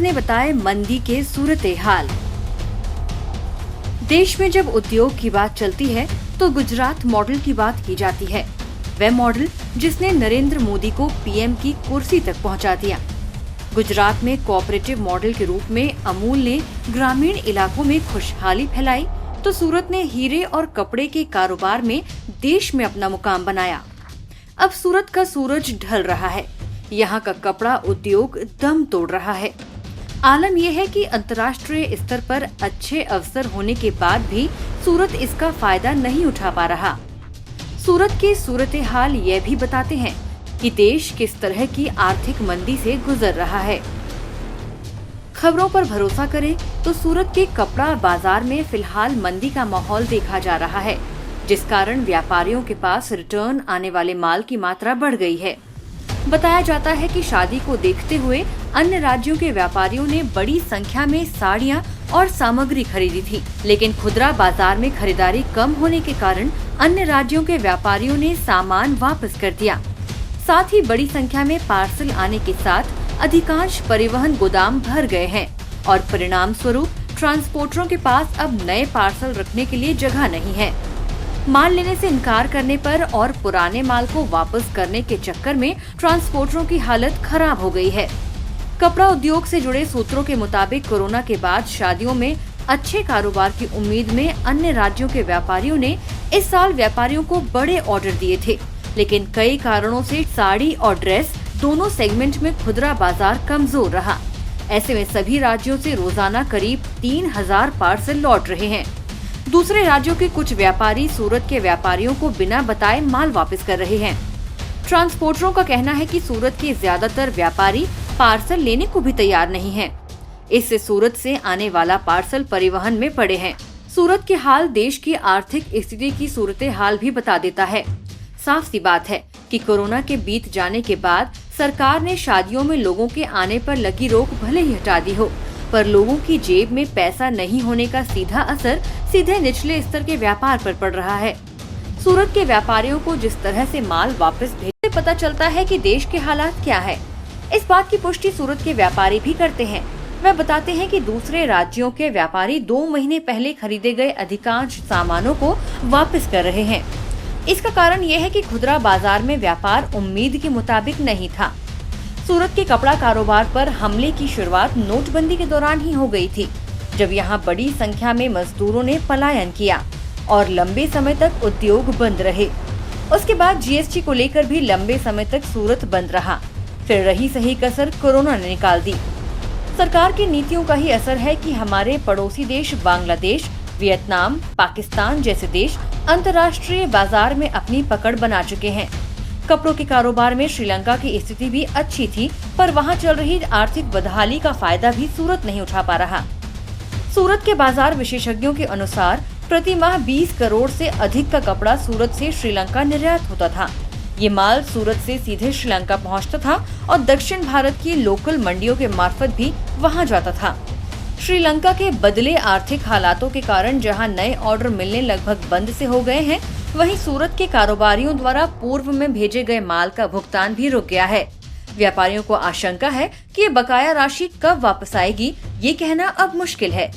ने बताए मंदी के सूरत हाल। देश में जब उद्योग की बात चलती है तो गुजरात मॉडल की बात की जाती है। वह मॉडल जिसने नरेंद्र मोदी को पीएम की कुर्सी तक पहुंचा दिया। गुजरात में कोऑपरेटिव मॉडल के रूप में अमूल ने ग्रामीण इलाकों में खुशहाली फैलाई तो सूरत ने हीरे और कपड़े के कारोबार में देश में अपना मुकाम बनाया। अब सूरत का सूरज ढल रहा है। यहाँ का कपड़ा उद्योग दम तोड़ रहा है। आलम यह है कि अंतर्राष्ट्रीय स्तर पर अच्छे अवसर होने के बाद भी सूरत इसका फायदा नहीं उठा पा रहा। सूरत के सूरत हाल यह भी बताते हैं कि देश किस तरह की आर्थिक मंदी से गुजर रहा है। खबरों पर भरोसा करें तो सूरत के कपड़ा बाजार में फिलहाल मंदी का माहौल देखा जा रहा है, जिस कारण व्यापारियों के पास रिटर्न आने वाले माल की मात्रा बढ़ गई है। बताया जाता है कि शादी को देखते हुए अन्य राज्यों के व्यापारियों ने बड़ी संख्या में साड़ियां और सामग्री खरीदी थी, लेकिन खुदरा बाजार में खरीदारी कम होने के कारण अन्य राज्यों के व्यापारियों ने सामान वापस कर दिया। साथ ही बड़ी संख्या में पार्सल आने के साथ अधिकांश परिवहन गोदाम भर गए हैं और परिणाम स्वरूप ट्रांसपोर्टरों के पास अब नए पार्सल रखने के लिए जगह नहीं है। माल लेने से इनकार करने पर और पुराने माल को वापस करने के चक्कर में ट्रांसपोर्टरों की हालत खराब हो गई है। कपड़ा उद्योग से जुड़े सूत्रों के मुताबिक कोरोना के बाद शादियों में अच्छे कारोबार की उम्मीद में अन्य राज्यों के व्यापारियों ने इस साल व्यापारियों को बड़े ऑर्डर दिए थे, लेकिन कई कारणों से साड़ी और ड्रेस दोनों सेगमेंट में खुदरा बाजार कमजोर रहा। ऐसे में सभी राज्यों से रोजाना करीब 3000 पार्सल लौट रहे हैं। दूसरे राज्यों के कुछ व्यापारी सूरत के व्यापारियों को बिना बताए माल वापस कर रहे हैं। ट्रांसपोर्टरों का कहना है कि सूरत के ज्यादातर व्यापारी पार्सल लेने को भी तैयार नहीं हैं। इससे सूरत से आने वाला पार्सल परिवहन में पड़े हैं। सूरत के हाल देश की आर्थिक स्थिति की सूरत हाल भी बता देता है। साफ सी बात है कि कोरोना के बीत जाने के बाद सरकार ने शादियों में लोगों के आने पर लगी रोक भले ही हटा दी हो, पर लोगों की जेब में पैसा नहीं होने का सीधा असर सीधे निचले स्तर के व्यापार पर पड़ रहा है। सूरत के व्यापारियों को जिस तरह से माल वापस भेजने पता चलता है कि देश के हालात क्या है। इस बात की पुष्टि सूरत के व्यापारी भी करते हैं। वह बताते हैं कि दूसरे राज्यों के व्यापारी 2 महीने पहले खरीदे गए अधिकांश सामानों को वापस कर रहे हैं। इसका कारण यह है कि खुदरा बाजार में व्यापार उम्मीद के मुताबिक नहीं था। सूरत के कपड़ा कारोबार पर हमले की शुरुआत नोटबंदी के दौरान ही हो गई थी, जब यहां बड़ी संख्या में मजदूरों ने पलायन किया और लंबे समय तक उद्योग बंद रहे। उसके बाद जीएसटी को लेकर भी लंबे समय तक सूरत बंद रहा। फिर रही सही कसर कोरोना ने निकाल दी। सरकार की नीतियों का ही असर है कि हमारे पड़ोसी देश बांग्लादेश, वियतनाम, पाकिस्तान जैसे देश अंतर्राष्ट्रीय बाजार में अपनी पकड़ बना चुके हैं। कपड़ों के कारोबार में श्रीलंका की स्थिति भी अच्छी थी, पर वहां चल रही आर्थिक बदहाली का फायदा भी सूरत नहीं उठा पा रहा। सूरत के बाजार विशेषज्ञों के अनुसार प्रति माह 20 करोड़ से अधिक का कपड़ा सूरत से श्रीलंका निर्यात होता था। ये माल सूरत से सीधे श्रीलंका पहुंचता था और दक्षिण भारत की लोकल मंडियों के मार्फत भी वहां जाता था। श्रीलंका के बदले आर्थिक हालातों के कारण जहां नए ऑर्डर मिलने लगभग बंद से हो गए हैं, वहीं सूरत के कारोबारियों द्वारा पूर्व में भेजे गए माल का भुगतान भी रुक गया है। व्यापारियों को आशंका है कि ये बकाया राशि कब वापस आएगी, ये कहना अब मुश्किल है।